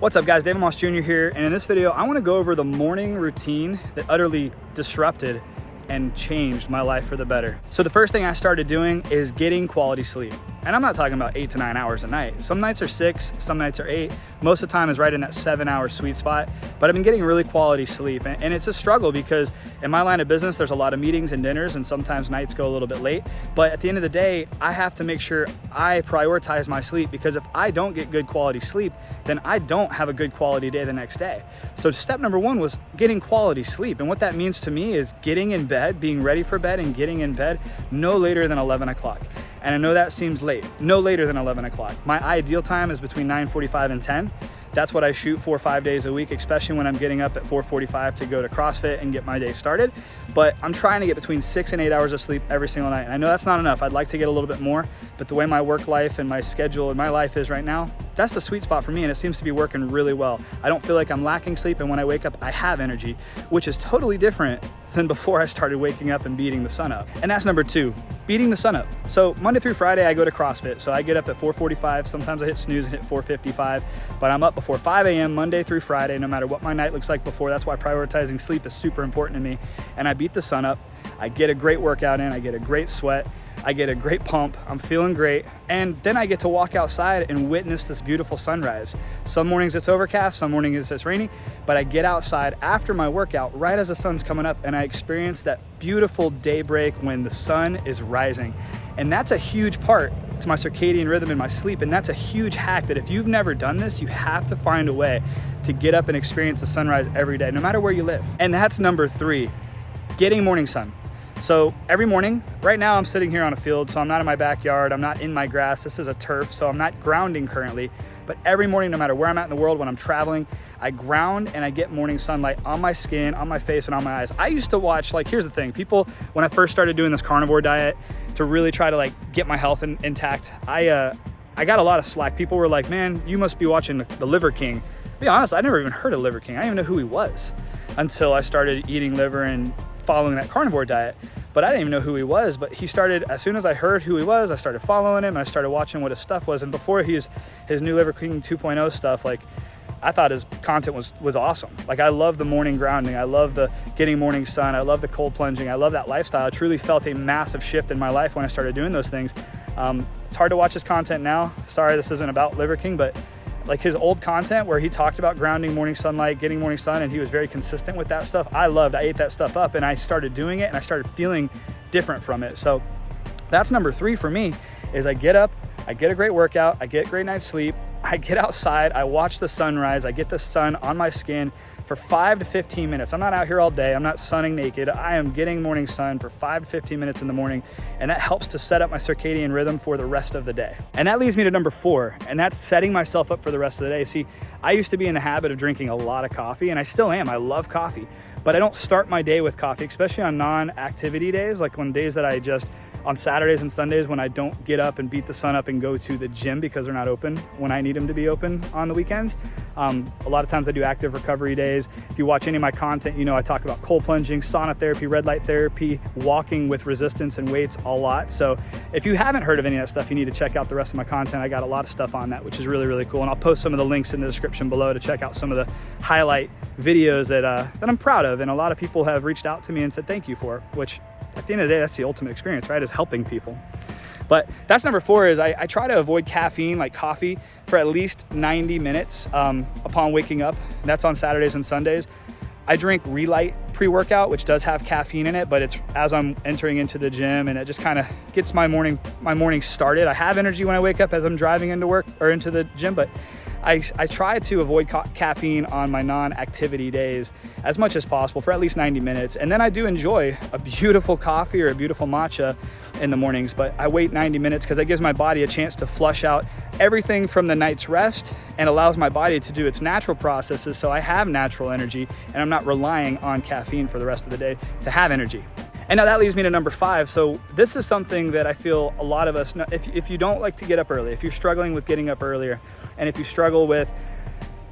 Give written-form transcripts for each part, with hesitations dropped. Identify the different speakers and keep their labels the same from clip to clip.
Speaker 1: What's up guys, David Moss Jr. here, and in this video I want to go over the morning routine that utterly disrupted and changed my life for the better. So the first thing I started doing is getting quality sleep. And I'm not talking about 8 to 9 hours a night. Some nights are 6, some nights are 8. Most of the time is right in that 7-hour sweet spot, but I've been getting really quality sleep. And it's a struggle because in my line of business, there's a lot of meetings and dinners and sometimes nights go a little bit late. But at the end of the day, I have to make sure I prioritize my sleep, because if I don't get good quality sleep, then I don't have a good quality day the next day. So step number 1 was getting quality sleep. And what that means to me is getting in bed, being ready for bed and getting in bed no later than 11 o'clock. And I know that seems late, no later than 11 o'clock. My ideal time is between 9:45 and 10. That's what I shoot for 5 days a week, especially when I'm getting up at 4:45 to go to CrossFit and get my day started. But I'm trying to get between 6 and 8 hours of sleep every single night. And I know that's not enough. I'd like to get a little bit more, but the way my work life and my schedule and my life is right now, that's the sweet spot for me, and it seems to be working really well. I don't feel like I'm lacking sleep, and when I wake up, I have energy, which is totally different than before I started waking up and beating the sun up. And that's number 2, beating the sun up. So Monday through Friday, I go to CrossFit. So I get up at 4:45. Sometimes I hit snooze and hit 4:55, but I'm up before 5 a.m. Monday through Friday, no matter what my night looks like before. That's why prioritizing sleep is super important to me. And I beat the sun up. I get a great workout in, I get a great sweat, I get a great pump, I'm feeling great, and then I get to walk outside and witness this beautiful sunrise. Some mornings it's overcast, some mornings it's rainy, but I get outside after my workout right as the sun's coming up, and I experience that beautiful daybreak when the sun is rising. And that's a huge part to my circadian rhythm and my sleep, and that's a huge hack that if you've never done this, you have to find a way to get up and experience the sunrise every day, no matter where you live. And that's number 3, getting morning sun. So every morning, right now I'm sitting here on a field, so I'm not in my backyard, I'm not in my grass, this is a turf, so I'm not grounding currently. But every morning, no matter where I'm at in the world, when I'm traveling, I ground and I get morning sunlight on my skin, on my face, and on my eyes. I used to watch, like, here's the thing, people, when I first started doing this carnivore diet to really try to get my health intact, I got a lot of slack. People were like, man, you must be watching the Liver King. To be honest, I never even heard of Liver King. I didn't even know who he was until I started eating liver and following that carnivore diet. But I didn't even know who he was. But he started, as soon as I heard who he was, I started following him and I started watching what his stuff was. And before his new Liver King 2.0 stuff, I thought his content was awesome. I love the morning grounding, I love the getting morning sun, I love the cold plunging, I love that lifestyle. I truly felt a massive shift in my life when I started doing those things. It's hard to watch his content now. Sorry, this isn't about Liver King, but his old content where he talked about grounding, morning sunlight, getting morning sun, and he was very consistent with that stuff. I ate that stuff up, and I started doing it and I started feeling different from it. So that's number 3 for me, is I get up, I get a great workout, I get a great night's sleep, I get outside, I watch the sunrise, I get the sun on my skin for 5 to 15 minutes. I'm not out here all day, I'm not sunning naked. I am getting morning sun for 5 to 15 minutes in the morning, and that helps to set up my circadian rhythm for the rest of the day. And that leads me to number 4, and that's setting myself up for the rest of the day. See, I used to be in the habit of drinking a lot of coffee, and I still am. I love coffee, but I don't start my day with coffee, especially on non-activity days, like on days that on Saturdays and Sundays when I don't get up and beat the sun up and go to the gym because they're not open when I need them to be open on the weekends. A lot of times I do active recovery days. If you watch any of my content, you know I talk about cold plunging, sauna therapy, red light therapy, walking with resistance and weights a lot. So if you haven't heard of any of that stuff, you need to check out the rest of my content. I got a lot of stuff on that, which is really, really cool. And I'll post some of the links in the description below to check out some of the highlight videos that I'm proud of. And a lot of people have reached out to me and said thank you for, which at the end of the day, that's the ultimate experience, right? Is helping people. But that's number 4, is I try to avoid caffeine, like coffee, for at least 90 minutes upon waking up. That's on Saturdays and Sundays. I drink Relight pre-workout, which does have caffeine in it, but it's as I'm entering into the gym, and it just kind of gets my morning started. I have energy when I wake up as I'm driving into work or into the gym, but I try to avoid caffeine on my non-activity days as much as possible for at least 90 minutes. And then I do enjoy a beautiful coffee or a beautiful matcha in the mornings, but I wait 90 minutes because that gives my body a chance to flush out everything from the night's rest and allows my body to do its natural processes, so I have natural energy and I'm not relying on caffeine for the rest of the day to have energy. And now that leads me to number 5. So this is something that I feel a lot of us know. If you don't like to get up early, if you're struggling with getting up earlier, and if you struggle with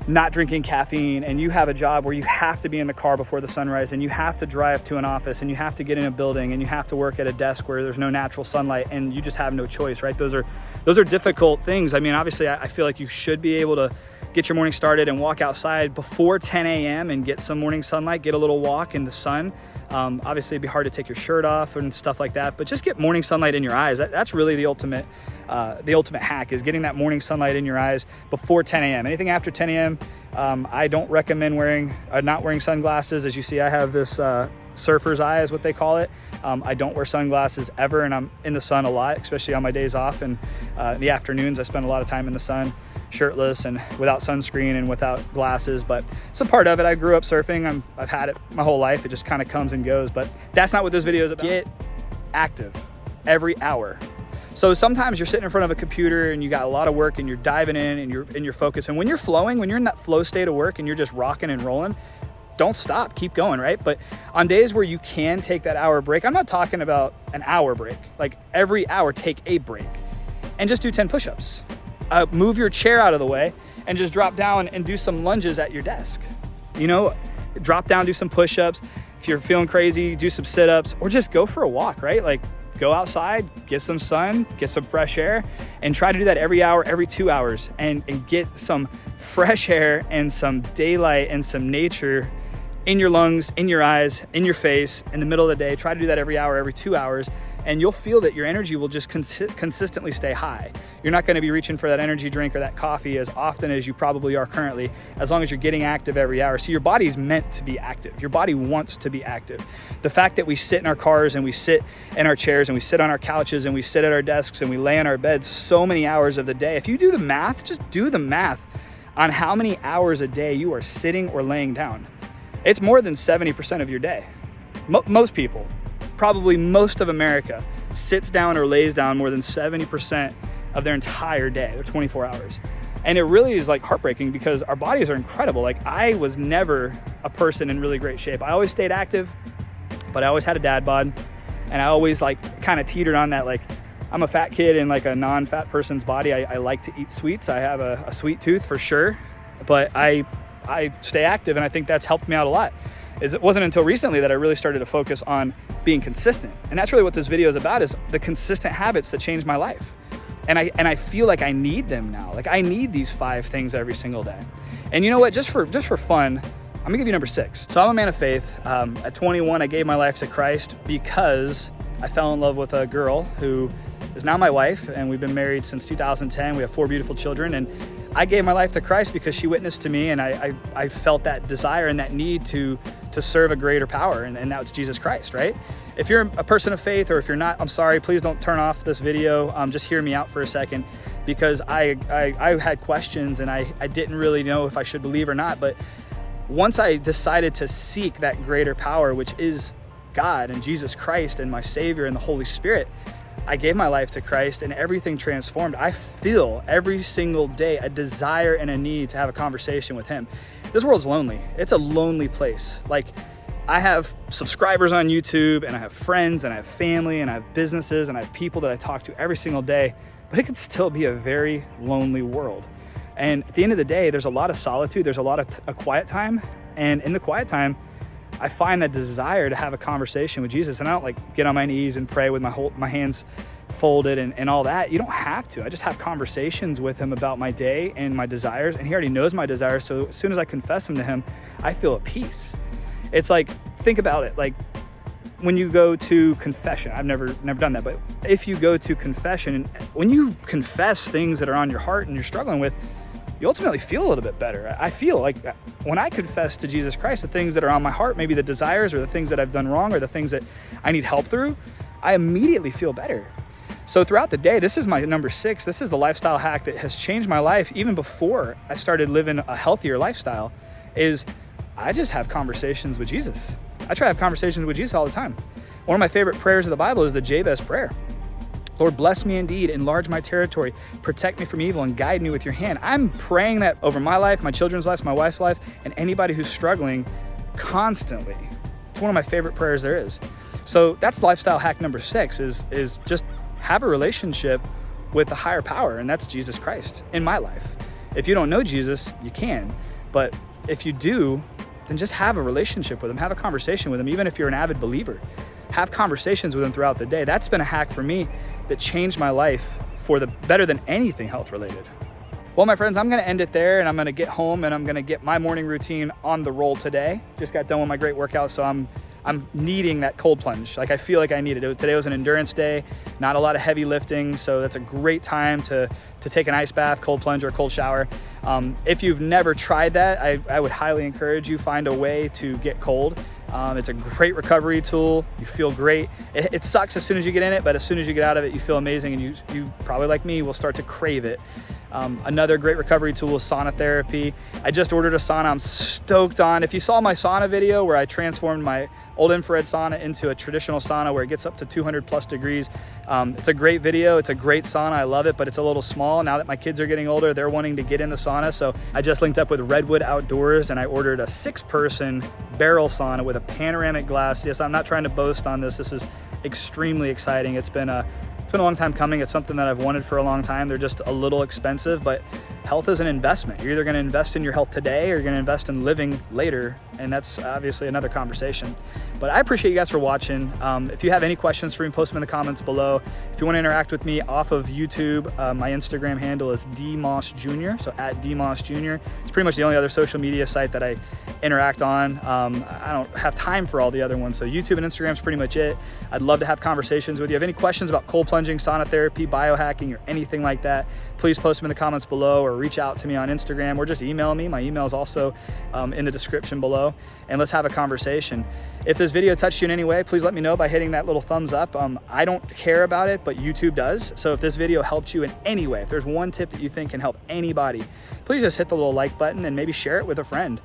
Speaker 1: not drinking caffeine, and you have a job where you have to be in the car before the sunrise, and you have to drive to an office, and you have to get in a building, and you have to work at a desk where there's no natural sunlight, and you just have no choice, right? Those are difficult things. I mean, obviously I feel like you should be able to get your morning started and walk outside before 10 a.m. and get some morning sunlight, get a little walk in the sun. Obviously it'd be hard to take your shirt off and stuff like that, but just get morning sunlight in your eyes. That's really the ultimate hack, is getting that morning sunlight in your eyes before 10 a.m. Anything after 10 a.m., I don't recommend not wearing sunglasses. As you see, I have this surfer's eye is what they call it. I don't wear sunglasses ever, and I'm in the sun a lot, especially on my days off. And in the afternoons, I spend a lot of time in the sun, shirtless and without sunscreen and without glasses. But it's a part of it. I grew up surfing. I've had it my whole life. It just kind of comes and goes. But that's not what this video is about. Get active every hour. So sometimes you're sitting in front of a computer and you got a lot of work and you're diving in and you're focused. And when you're flowing, when you're in that flow state of work and you're just rocking and rolling, don't stop, keep going, right? But on days where you can take that hour break, I'm not talking about an hour break, like every hour take a break and just do 10 push-ups. Move your chair out of the way and just drop down and do some lunges at your desk. You know, drop down, do some push-ups. If you're feeling crazy, do some sit-ups, or just go for a walk, right? Like go outside, get some sun, get some fresh air, and try to do that every hour, every 2 hours, and get some fresh air and some daylight and some nature in your lungs, in your eyes, in your face, in the middle of the day. Try to do that every hour, every 2 hours, and you'll feel that your energy will just consistently stay high. You're not gonna be reaching for that energy drink or that coffee as often as you probably are currently, as long as you're getting active every hour. So your body's meant to be active. Your body wants to be active. The fact that we sit in our cars and we sit in our chairs and we sit on our couches and we sit at our desks and we lay on our beds so many hours of the day, if you do the math, just do the math on how many hours a day you are sitting or laying down. It's more than 70% of your day. Most people, probably most of America, sits down or lays down more than 70% of their entire day, their 24 hours. And it really is like heartbreaking because our bodies are incredible. Like I was never a person in really great shape. I always stayed active, but I always had a dad bod. And I always like kind of teetered on that, like I'm a fat kid in like a non-fat person's body. I like to eat sweets. I have a sweet tooth for sure, but I stay active, and I think that's helped me out a lot. It wasn't until recently that I really started to focus on being consistent. And that's really what this video is about, is the consistent habits that changed my life. And I feel like I need them now. Like I need these 5 things every single day. And you know what, just for fun, I'm gonna give you number 6. So I'm a man of faith. At 21, I gave my life to Christ because I fell in love with a girl who is now my wife, and we've been married since 2010. We have 4 beautiful children, and I gave my life to Christ because she witnessed to me, and I felt that desire and that need to serve a greater power, and that's Jesus Christ, right? If you're a person of faith, or if you're not, I'm sorry, please don't turn off this video. Just hear me out for a second, because I had questions and I didn't really know if I should believe or not. But once I decided to seek that greater power, which is God and Jesus Christ and my Savior and the Holy Spirit, I gave my life to Christ and everything transformed. I feel every single day a desire and a need to have a conversation with Him. This world's lonely. It's a lonely place. Like, I have subscribers on YouTube, and I have friends, and I have family, and I have businesses, and I have people that I talk to every single day, but it can still be a very lonely world. And at the end of the day, there's a lot of solitude. There's a lot of a quiet time. And in the quiet time, I find that desire to have a conversation with Jesus. And I don't like get on my knees and pray with my hands folded and all that. You don't have to. I just have conversations with Him about my day and my desires. And He already knows my desires. So as soon as I confess them to Him, I feel at peace. It's like, think about it. Like when you go to confession, I've never done that, but if you go to confession, when you confess things that are on your heart and you're struggling with, you ultimately feel a little bit better. I feel like when I confess to Jesus Christ the things that are on my heart, maybe the desires or the things that I've done wrong or the things that I need help through, I immediately feel better. So throughout the day, this is my number 6. This is the lifestyle hack that has changed my life even before I started living a healthier lifestyle, is I just have conversations with Jesus. I try to have conversations with Jesus all the time. One of my favorite prayers of the Bible is the Jabez prayer. Lord, bless me indeed, enlarge my territory, protect me from evil, and guide me with your hand. I'm praying that over my life, my children's lives, my wife's life, and anybody who's struggling constantly. It's one of my favorite prayers there is. So that's lifestyle hack number 6, is just have a relationship with a higher power, and that's Jesus Christ in my life. If you don't know Jesus, you can, but if you do, then just have a relationship with Him, have a conversation with Him, even if you're an avid believer. Have conversations with Him throughout the day. That's been a hack for me that changed my life for the better than anything health related. Well, my friends, I'm gonna end it there, and I'm gonna get home and I'm gonna get my morning routine on the roll today. Just got done with my great workout, so I'm needing that cold plunge. Like, I feel like I need it. Today was an endurance day, not a lot of heavy lifting, so that's a great time to take an ice bath, cold plunge, or a cold shower. If you've never tried that, I would highly encourage you find a way to get cold. It's a great recovery tool. You feel great. It sucks as soon as you get in it, but as soon as you get out of it, you feel amazing, and you probably, like me, will start to crave it. Another great recovery tool is sauna therapy. I just ordered a sauna I'm stoked on. If you saw my sauna video where I transformed my old infrared sauna into a traditional sauna where it gets up to 200+ degrees, it's a great video. It's a great sauna. I love it, but it's a little small. Now that my kids are getting older, they're wanting to get in the sauna. So I just linked up with Redwood Outdoors and I ordered a 6-person barrel sauna with a panoramic glass. Yes, I'm not trying to boast on this. This is extremely exciting. It's been a long time coming. It's something that I've wanted for a long time. They're just a little expensive, but health is an investment. You're either going to invest in your health today or you're going to invest in living later, and that's obviously another conversation. But I appreciate you guys for watching. If you have any questions for me, post them in the comments below. If you want to interact with me off of YouTube, my Instagram handle is dmossjr, so @dmossjr. It's pretty much the only other social media site that I interact on. I don't have time for all the other ones, so YouTube and Instagram is pretty much it. I'd love to have conversations with you. If you have any questions about cold plunging, sauna therapy, biohacking, or anything like that, please post them in the comments below or reach out to me on Instagram or just email me. My email is also in the description below, and let's have a conversation. If this video touched you in any way, please let me know by hitting that little thumbs up. I don't care about it, but YouTube does. So if this video helped you in any way, if there's one tip that you think can help anybody, please just hit the little like button and maybe share it with a friend.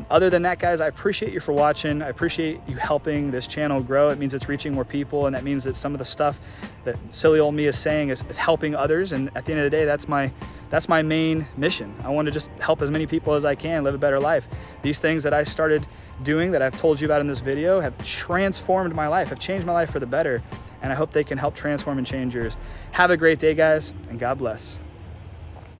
Speaker 1: Other than that, guys, I appreciate you for watching. I appreciate you helping this channel grow. It means it's reaching more people, and that means that some of the stuff that silly old me is saying is helping others. And at the end of the day, that's my main mission. I want to just help as many people as I can live a better life. These things that I started doing that I've told you about in this video have transformed my life, have changed my life for the better, and I hope they can help transform and change yours. Have a great day, guys, and God bless.